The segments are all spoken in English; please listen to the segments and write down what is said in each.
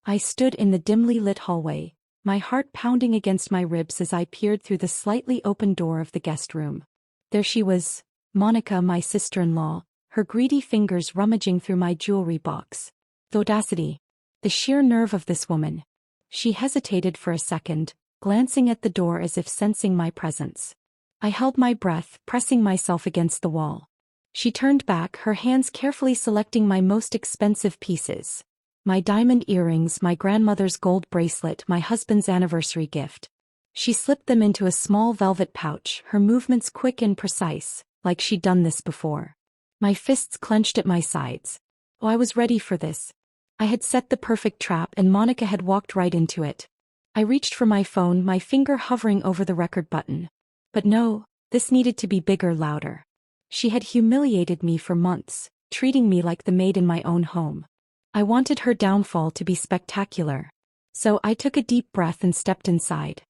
I stood in the dimly lit hallway, my heart pounding against my ribs as I peered through the slightly open door of the guest room. There she was, Monica, my sister-in-law, her greedy fingers rummaging through my jewelry box. The audacity. The sheer nerve of this woman. She hesitated for a second, glancing at the door as if sensing my presence. I held my breath, pressing myself against the wall. She turned back, her hands carefully selecting my most expensive pieces. My diamond earrings, my grandmother's gold bracelet, my husband's anniversary gift. She slipped them into a small velvet pouch, her movements quick and precise, like she'd done this before. My fists clenched at my sides. Oh, I was ready for this. I had set the perfect trap and Monica had walked right into it. I reached for my phone, my finger hovering over the record button. But no, this needed to be bigger, louder. She had humiliated me for months, treating me like the maid in my own home. I wanted her downfall to be spectacular. So I took a deep breath and stepped inside.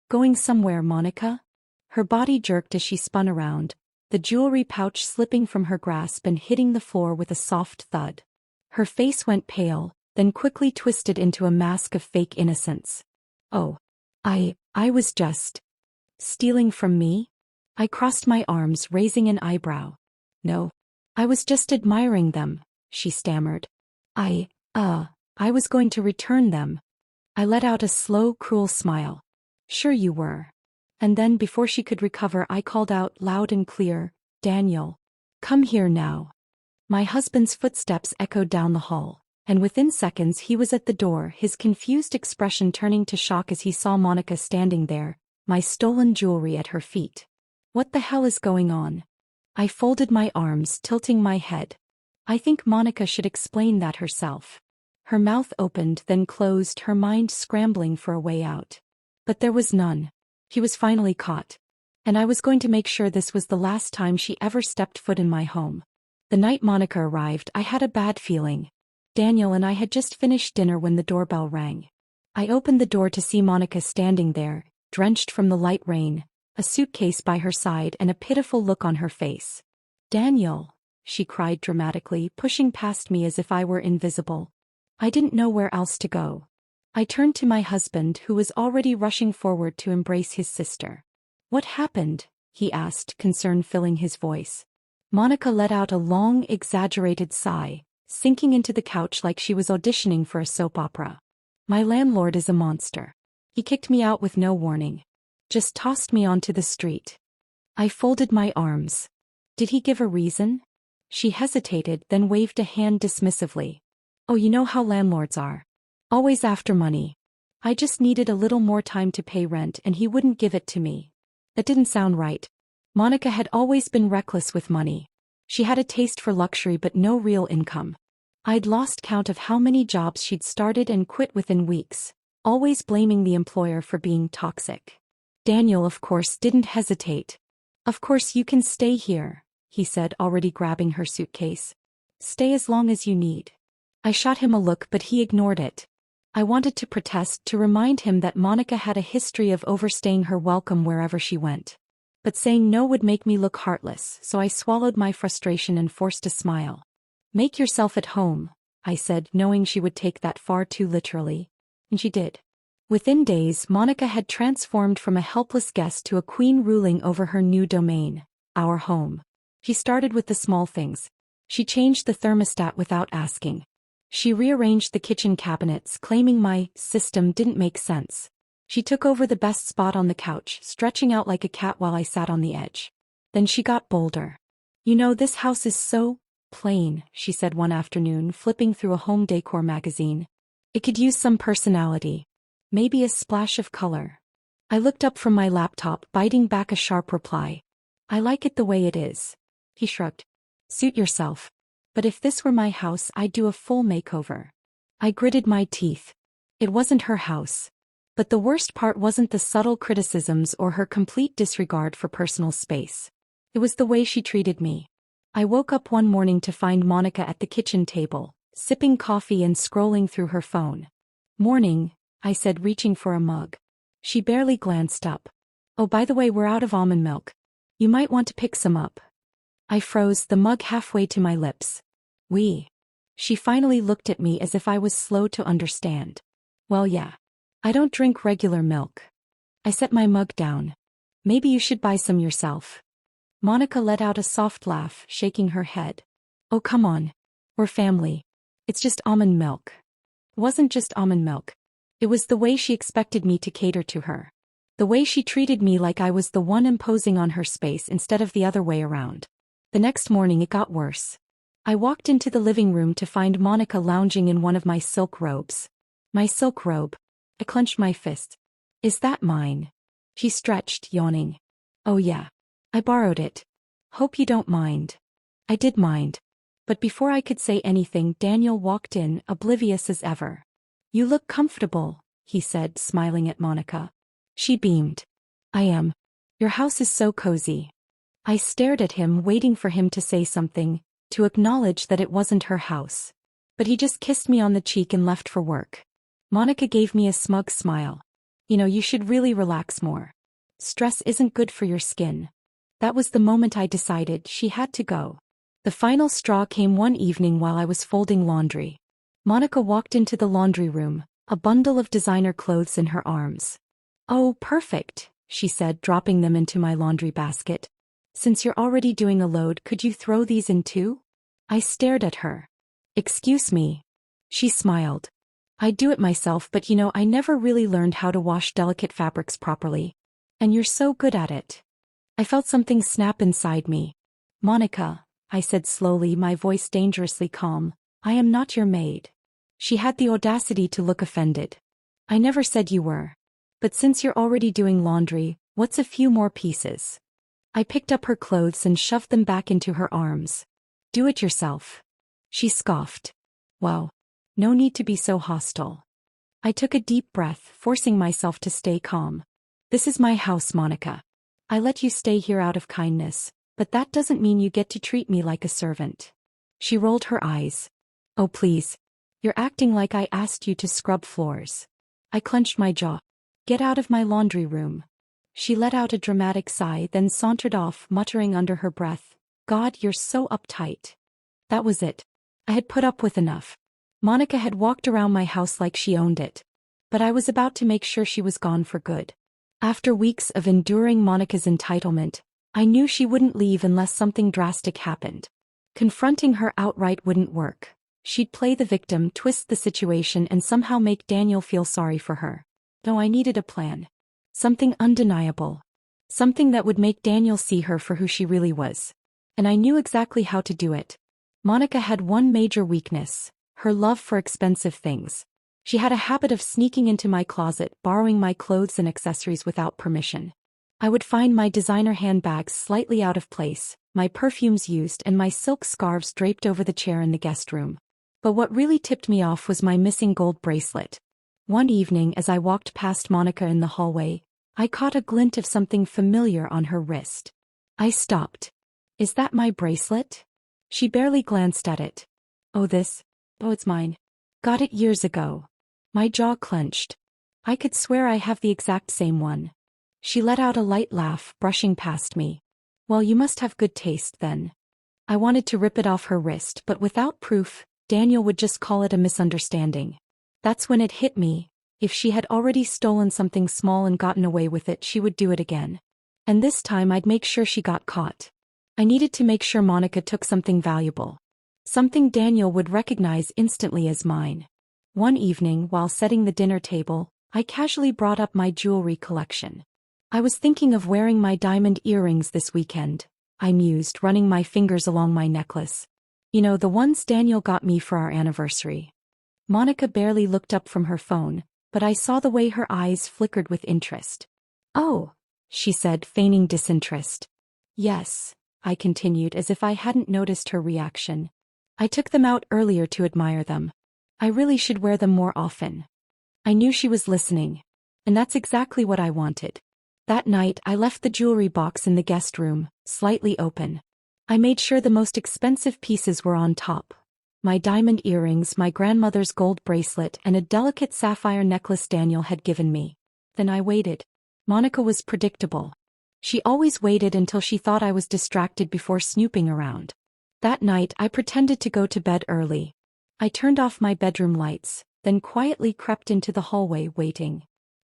Going somewhere, Monica? Her body jerked as she spun around, the jewelry pouch slipping from her grasp and hitting the floor with a soft thud. Her face went pale, then quickly twisted into a mask of fake innocence. Oh. I was just... stealing from me? I crossed my arms, raising an eyebrow. No. I was just admiring them, she stammered. I was going to return them. I let out a slow, cruel smile. Sure you were. And then before she could recover I called out loud and clear, Daniel. Come here now. My husband's footsteps echoed down the hall, and within seconds he was at the door, his confused expression turning to shock as he saw Monica standing there, my stolen jewelry at her feet. What the hell is going on? I folded my arms, tilting my head. I think Monica should explain that herself. Her mouth opened then closed, her mind scrambling for a way out. But there was none. He was finally caught. And I was going to make sure this was the last time she ever stepped foot in my home. The night Monica arrived, I had a bad feeling. Daniel and I had just finished dinner when the doorbell rang. I opened the door to see Monica standing there, drenched from the light rain, a suitcase by her side and a pitiful look on her face. Daniel, she cried dramatically, pushing past me as if I were invisible. I didn't know where else to go. I turned to my husband, who was already rushing forward to embrace his sister. What happened? He asked, concern filling his voice. Monica let out a long, exaggerated sigh, sinking into the couch like she was auditioning for a soap opera. My landlord is a monster. He kicked me out with no warning. Just tossed me onto the street. I folded my arms. Did he give a reason? She hesitated, then waved a hand dismissively. Oh, you know how landlords are. Always after money. I just needed a little more time to pay rent and he wouldn't give it to me. That didn't sound right. Monica had always been reckless with money. She had a taste for luxury but no real income. I'd lost count of how many jobs she'd started and quit within weeks, always blaming the employer for being toxic. Daniel, of course, didn't hesitate. Of course you can stay here, he said, already grabbing her suitcase. Stay as long as you need. I shot him a look but he ignored it. I wanted to protest, to remind him that Monica had a history of overstaying her welcome wherever she went. But saying no would make me look heartless, so I swallowed my frustration and forced a smile. Make yourself at home, I said, knowing she would take that far too literally. And she did. Within days, Monica had transformed from a helpless guest to a queen ruling over her new domain, our home. She started with the small things. She changed the thermostat without asking. She rearranged the kitchen cabinets, claiming my system didn't make sense. She took over the best spot on the couch, stretching out like a cat while I sat on the edge. Then she got bolder. You know, this house is so plain, she said one afternoon, flipping through a home decor magazine. It could use some personality. Maybe a splash of color. I looked up from my laptop, biting back a sharp reply. I like it the way it is. He shrugged. Suit yourself. But if this were my house, I'd do a full makeover. I gritted my teeth. It wasn't her house. But the worst part wasn't the subtle criticisms or her complete disregard for personal space. It was the way she treated me. I woke up one morning to find Monica at the kitchen table, sipping coffee and scrolling through her phone. Morning, I said, reaching for a mug. She barely glanced up. Oh, by the way, we're out of almond milk. You might want to pick some up. I froze, the mug halfway to my lips. We. She finally looked at me as if I was slow to understand. Well, yeah. I don't drink regular milk. I set my mug down. Maybe you should buy some yourself. Monica let out a soft laugh, shaking her head. Oh, come on. We're family. It's just almond milk. It wasn't just almond milk. It was the way she expected me to cater to her. The way she treated me like I was the one imposing on her space instead of the other way around. The next morning it got worse. I walked into the living room to find Monica lounging in one of my silk robes. My silk robe. I clenched my fist. Is that mine? She stretched, yawning. Oh yeah. I borrowed it. Hope you don't mind. I did mind. But before I could say anything, Daniel walked in, oblivious as ever. You look comfortable, he said, smiling at Monica. She beamed. I am. Your house is so cozy. I stared at him, waiting for him to say something, to acknowledge that it wasn't her house. But he just kissed me on the cheek and left for work. Monica gave me a smug smile. You should really relax more. Stress isn't good for your skin. That was the moment I decided she had to go. The final straw came one evening while I was folding laundry. Monica walked into the laundry room, a bundle of designer clothes in her arms. Oh, perfect, she said, dropping them into my laundry basket. Since you're already doing a load, could you throw these in too? I stared at her. Excuse me. She smiled. I do it myself, but I never really learned how to wash delicate fabrics properly. And you're so good at it. I felt something snap inside me. Monica, I said slowly, my voice dangerously calm, I am not your maid. She had the audacity to look offended. I never said you were. But since you're already doing laundry, what's a few more pieces? I picked up her clothes and shoved them back into her arms. Do it yourself. She scoffed. Wow. No need to be so hostile. I took a deep breath, forcing myself to stay calm. This is my house, Monica. I let you stay here out of kindness, but that doesn't mean you get to treat me like a servant. She rolled her eyes. Oh please. You're acting like I asked you to scrub floors. I clenched my jaw. Get out of my laundry room. She let out a dramatic sigh, then sauntered off, muttering under her breath, God, you're so uptight. That was it. I had put up with enough. Monica had walked around my house like she owned it. But I was about to make sure she was gone for good. After weeks of enduring Monica's entitlement, I knew she wouldn't leave unless something drastic happened. Confronting her outright wouldn't work. She'd play the victim, twist the situation, and somehow make Daniel feel sorry for her. Though I needed a plan. Something undeniable. Something that would make Daniel see her for who she really was. And I knew exactly how to do it. Monica had one major weakness. Her love for expensive things. She had a habit of sneaking into my closet, borrowing my clothes and accessories without permission. I would find my designer handbags slightly out of place, my perfumes used, and my silk scarves draped over the chair in the guest room. But what really tipped me off was my missing gold bracelet. One evening as I walked past Monica in the hallway, I caught a glint of something familiar on her wrist. I stopped. Is that my bracelet? She barely glanced at it. Oh, it's mine. Got it years ago. My jaw clenched. I could swear I have the exact same one. She let out a light laugh, brushing past me. Well, you must have good taste then. I wanted to rip it off her wrist, but without proof, Daniel would just call it a misunderstanding. That's when it hit me. If she had already stolen something small and gotten away with it, she would do it again. And this time I'd make sure she got caught. I needed to make sure Monica took something valuable. Something Daniel would recognize instantly as mine. One evening, while setting the dinner table, I casually brought up my jewelry collection. I was thinking of wearing my diamond earrings this weekend, I mused, running my fingers along my necklace. The ones Daniel got me for our anniversary. Monica barely looked up from her phone, but I saw the way her eyes flickered with interest. Oh, she said, feigning disinterest. Yes, I continued as if I hadn't noticed her reaction. I took them out earlier to admire them. I really should wear them more often. I knew she was listening. And that's exactly what I wanted. That night I left the jewelry box in the guest room, slightly open. I made sure the most expensive pieces were on top. My diamond earrings, my grandmother's gold bracelet, and a delicate sapphire necklace Daniel had given me. Then I waited. Monica was predictable. She always waited until she thought I was distracted before snooping around. That night I pretended to go to bed early. I turned off my bedroom lights, then quietly crept into the hallway waiting.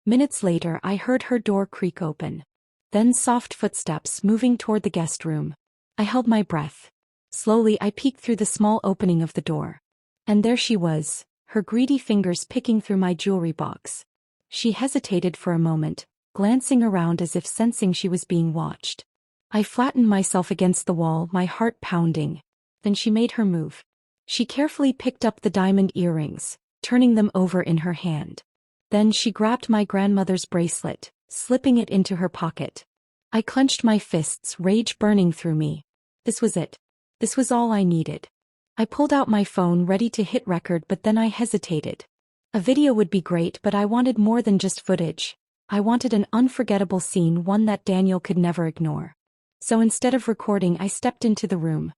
Minutes later I heard her door creak open. Then soft footsteps moving toward the guest room. I held my breath. Slowly I peeked through the small opening of the door. And there she was, her greedy fingers picking through my jewelry box. She hesitated for a moment, glancing around as if sensing she was being watched. I flattened myself against the wall, my heart pounding. Then she made her move. She carefully picked up the diamond earrings, turning them over in her hand. Then she grabbed my grandmother's bracelet, slipping it into her pocket. I clenched my fists, rage burning through me. This was it. This was all I needed. I pulled out my phone ready to hit record, but then I hesitated. A video would be great, but I wanted more than just footage. I wanted an unforgettable scene, one that Daniel could never ignore. So instead of recording, I stepped into the room.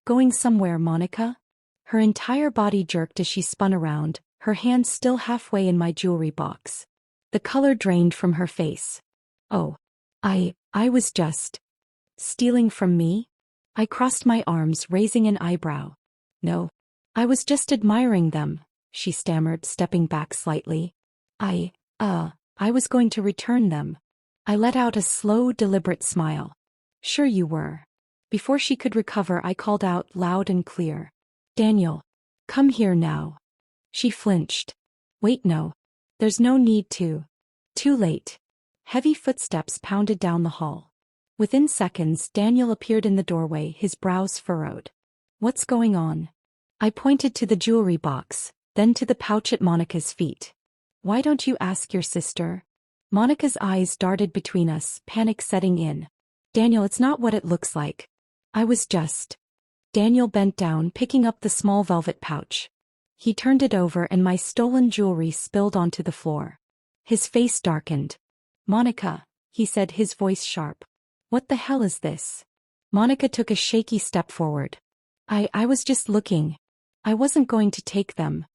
Going somewhere, Monica? Her entire body jerked as she spun around, her hand still halfway in my jewelry box. The color drained from her face. Oh. I was just... stealing from me? I crossed my arms, raising an eyebrow. No. I was just admiring them, she stammered, stepping back slightly. I was going to return them. I let out a slow, deliberate smile. Sure you were. Before she could recover, I called out loud and clear. Daniel. Come here now. She flinched. Wait, no. There's no need to. Too late. Heavy footsteps pounded down the hall. Within seconds, Daniel appeared in the doorway, his brows furrowed. What's going on? I pointed to the jewelry box, then to the pouch at Monica's feet. Why don't you ask your sister? Monica's eyes darted between us, panic setting in. Daniel, it's not what it looks like. I was just... Daniel bent down, picking up the small velvet pouch. He turned it over and my stolen jewelry spilled onto the floor. His face darkened. Monica, he said, his voice sharp. What the hell is this? Monica took a shaky step forward. I was just looking. I wasn't going to take them.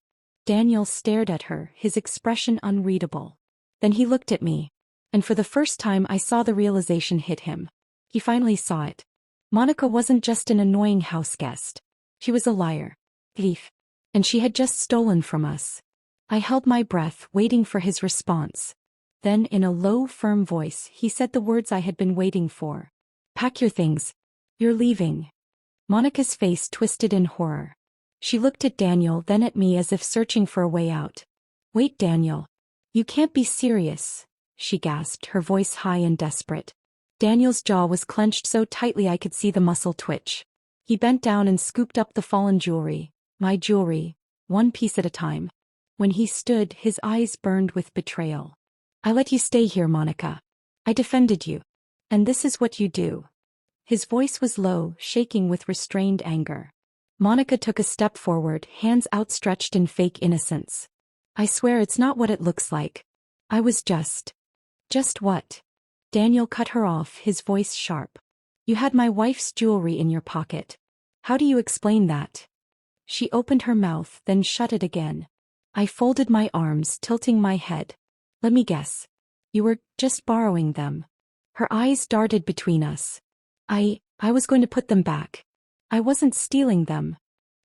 Daniel stared at her, his expression unreadable. Then he looked at me. And for the first time I saw the realization hit him. He finally saw it. Monica wasn't just an annoying house guest. She was a liar. Thief. And she had just stolen from us. I held my breath, waiting for his response. Then in a low, firm voice, he said the words I had been waiting for. Pack your things. You're leaving. Monica's face twisted in horror. She looked at Daniel, then at me as if searching for a way out. Wait, Daniel. You can't be serious, she gasped, her voice high and desperate. Daniel's jaw was clenched so tightly I could see the muscle twitch. He bent down and scooped up the fallen jewelry, my jewelry, one piece at a time. When he stood, his eyes burned with betrayal. I let you stay here, Monica. I defended you. And this is what you do. His voice was low, shaking with restrained anger. Monica took a step forward, hands outstretched in fake innocence. I swear it's not what it looks like. I was just... Just what? Daniel cut her off, his voice sharp. You had my wife's jewelry in your pocket. How do you explain that? She opened her mouth, then shut it again. I folded my arms, tilting my head. Let me guess. You were just borrowing them. Her eyes darted between us. I was going to put them back. I wasn't stealing them.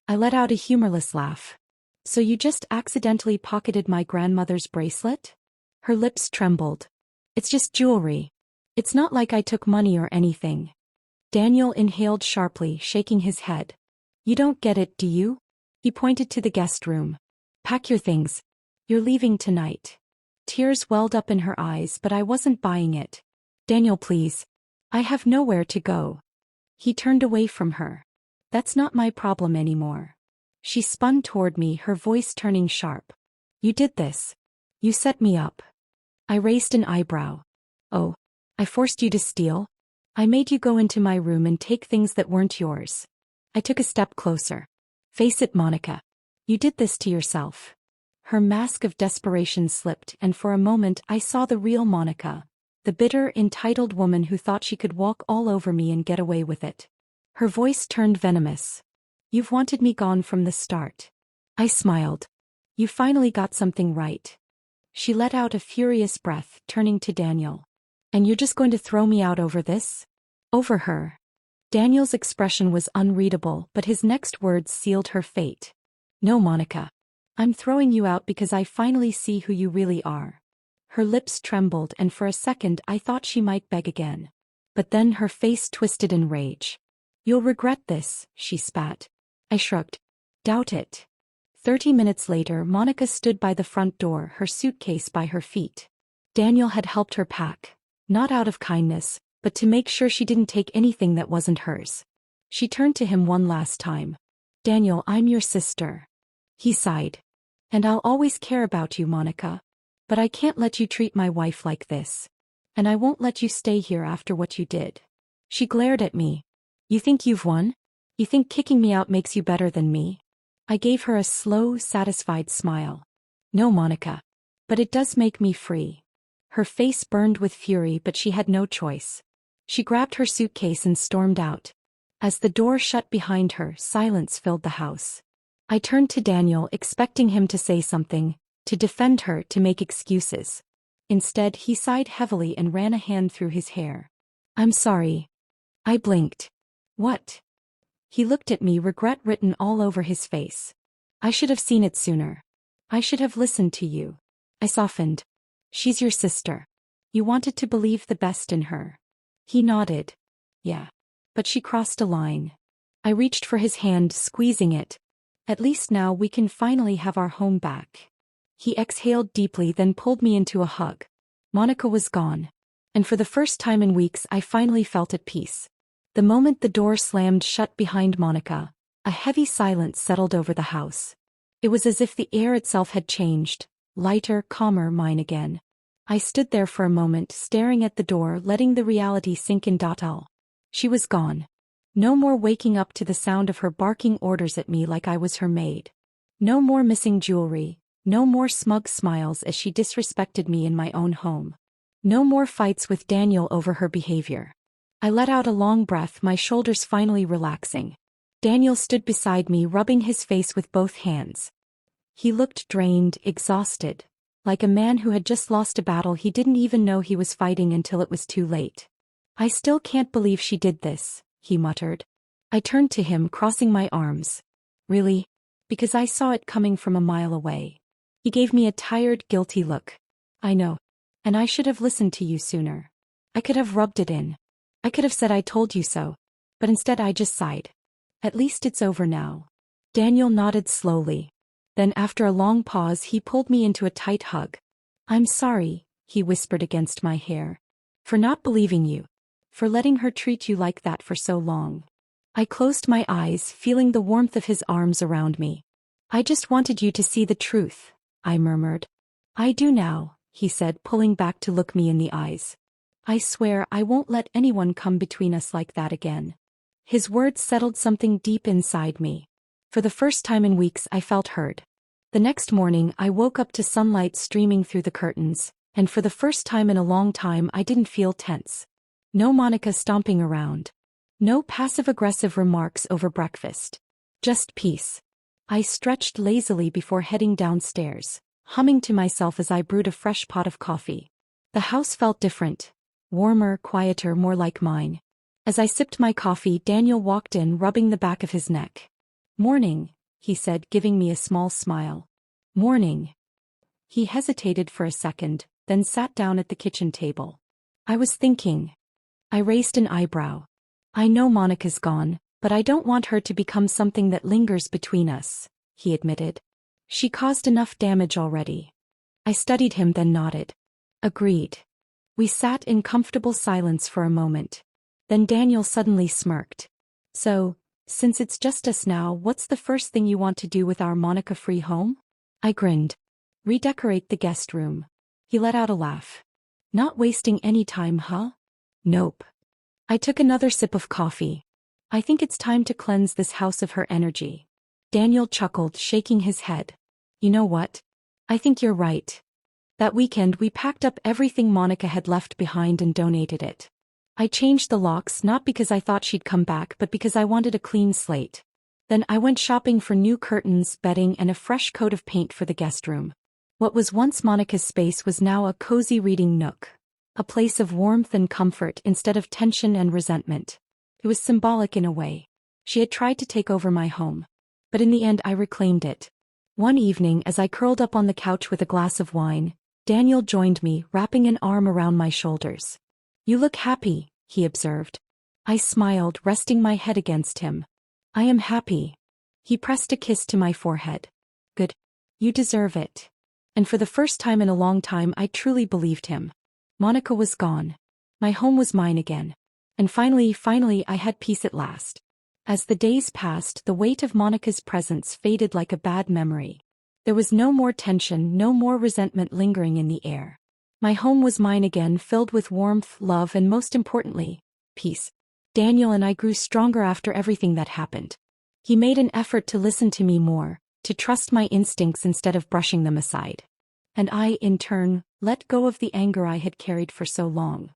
I let out a humorless laugh. So you just accidentally pocketed my grandmother's bracelet? Her lips trembled. It's just jewelry. It's not like I took money or anything. Daniel inhaled sharply, shaking his head. You don't get it, do you? He pointed to the guest room. Pack your things. You're leaving tonight. Tears welled up in her eyes, but I wasn't buying it. Daniel, please. I have nowhere to go. He turned away from her. That's not my problem anymore. She spun toward me, her voice turning sharp. You did this. You set me up. I raised an eyebrow. Oh, I forced you to steal? I made you go into my room and take things that weren't yours. I took a step closer. Face it, Monica. You did this to yourself. Her mask of desperation slipped, and for a moment I saw the real Monica, the bitter, entitled woman who thought she could walk all over me and get away with it. Her voice turned venomous. You've wanted me gone from the start. I smiled. You finally got something right. She let out a furious breath, turning to Daniel. And you're just going to throw me out over this? Over her. Daniel's expression was unreadable, but his next words sealed her fate. No, Monica. I'm throwing you out because I finally see who you really are. Her lips trembled and for a second I thought she might beg again. But then her face twisted in rage. You'll regret this, she spat. I shrugged. Doubt it. 30 minutes later, Monica stood by the front door, her suitcase by her feet. Daniel had helped her pack. Not out of kindness, but to make sure she didn't take anything that wasn't hers. She turned to him one last time. Daniel, I'm your sister. He sighed. And I'll always care about you, Monica. But I can't let you treat my wife like this. And I won't let you stay here after what you did. She glared at me. You think you've won? You think kicking me out makes you better than me? I gave her a slow, satisfied smile. No, Monica. But it does make me free. Her face burned with fury, but she had no choice. She grabbed her suitcase and stormed out. As the door shut behind her, silence filled the house. I turned to Daniel, expecting him to say something, to defend her, to make excuses. Instead, he sighed heavily and ran a hand through his hair. I'm sorry. I blinked. What? He looked at me, regret written all over his face. I should have seen it sooner. I should have listened to you. I softened. She's your sister. You wanted to believe the best in her. He nodded. Yeah. But she crossed a line. I reached for his hand, squeezing it. At least now we can finally have our home back. He exhaled deeply, then pulled me into a hug. Monica was gone. And for the first time in weeks I finally felt at peace. The moment the door slammed shut behind Monica, a heavy silence settled over the house. It was as if the air itself had changed, lighter, calmer, mine again. I stood there for a moment, staring at the door, letting the reality sink in. She was gone. No more waking up to the sound of her barking orders at me like I was her maid. No more missing jewelry, no more smug smiles as she disrespected me in my own home. No more fights with Daniel over her behavior. I let out a long breath, my shoulders finally relaxing. Daniel stood beside me, rubbing his face with both hands. He looked drained, exhausted, like a man who had just lost a battle he didn't even know he was fighting until it was too late. I still can't believe she did this, he muttered. I turned to him, crossing my arms. Really? Because I saw it coming from a mile away. He gave me a tired, guilty look. I know. And I should have listened to you sooner. I could have rubbed it in. I could have said I told you so. But instead I just sighed. At least it's over now. Daniel nodded slowly. Then after a long pause he pulled me into a tight hug. I'm sorry, he whispered against my hair. For not believing you. For letting her treat you like that for so long. I closed my eyes, feeling the warmth of his arms around me. I just wanted you to see the truth, I murmured. I do now, he said, pulling back to look me in the eyes. I swear I won't let anyone come between us like that again. His words settled something deep inside me. For the first time in weeks I felt heard. The next morning I woke up to sunlight streaming through the curtains, and for the first time in a long time I didn't feel tense. No Monica stomping around. No passive-aggressive remarks over breakfast. Just peace. I stretched lazily before heading downstairs, humming to myself as I brewed a fresh pot of coffee. The house felt different. Warmer, quieter, more like mine. As I sipped my coffee, Daniel walked in, rubbing the back of his neck. Morning, he said, giving me a small smile. Morning. He hesitated for a second, then sat down at the kitchen table. I was thinking. I raised an eyebrow. I know Monica's gone, but I don't want her to become something that lingers between us, he admitted. She caused enough damage already. I studied him, then nodded. Agreed. We sat in comfortable silence for a moment. Then Daniel suddenly smirked. So, since it's just us now, what's the first thing you want to do with our Monica-free home? I grinned. Redecorate the guest room. He let out a laugh. Not wasting any time, huh? Nope. I took another sip of coffee. I think it's time to cleanse this house of her energy. Daniel chuckled, shaking his head. You know what? I think you're right. That weekend we packed up everything Monica had left behind and donated it. I changed the locks not because I thought she'd come back but because I wanted a clean slate. Then I went shopping for new curtains, bedding and a fresh coat of paint for the guest room. What was once Monica's space was now a cozy reading nook. A place of warmth and comfort instead of tension and resentment. It was symbolic in a way. She had tried to take over my home. But in the end I reclaimed it. One evening as I curled up on the couch with a glass of wine, Daniel joined me, wrapping an arm around my shoulders. "You look happy," he observed. I smiled, resting my head against him. "I am happy." He pressed a kiss to my forehead. "Good. You deserve it." And for the first time in a long time I truly believed him. Monica was gone. My home was mine again. And finally I had peace at last. As the days passed, the weight of Monica's presence faded like a bad memory. There was no more tension, no more resentment lingering in the air. My home was mine again, filled with warmth, love, and most importantly, peace. Daniel and I grew stronger after everything that happened. He made an effort to listen to me more, to trust my instincts instead of brushing them aside. And I, in turn, let go of the anger I had carried for so long.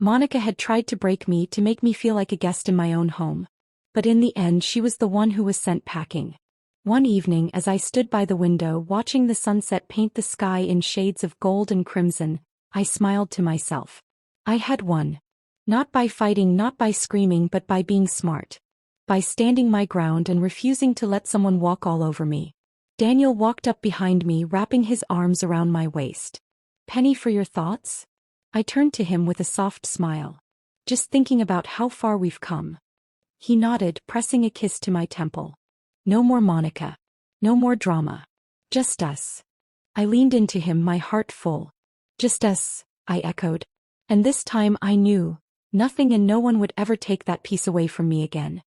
Monica had tried to break me, to make me feel like a guest in my own home. But in the end she was the one who was sent packing. One evening as I stood by the window watching the sunset paint the sky in shades of gold and crimson, I smiled to myself. I had won. Not by fighting, not by screaming, but by being smart. By standing my ground and refusing to let someone walk all over me. Daniel walked up behind me, wrapping his arms around my waist. "Penny, for your thoughts?" I turned to him with a soft smile. "Just thinking about how far we've come." He nodded, pressing a kiss to my temple. "No more Monica. No more drama. Just us." I leaned into him, my heart full. "Just us," I echoed. And this time I knew, nothing and no one would ever take that peace away from me again.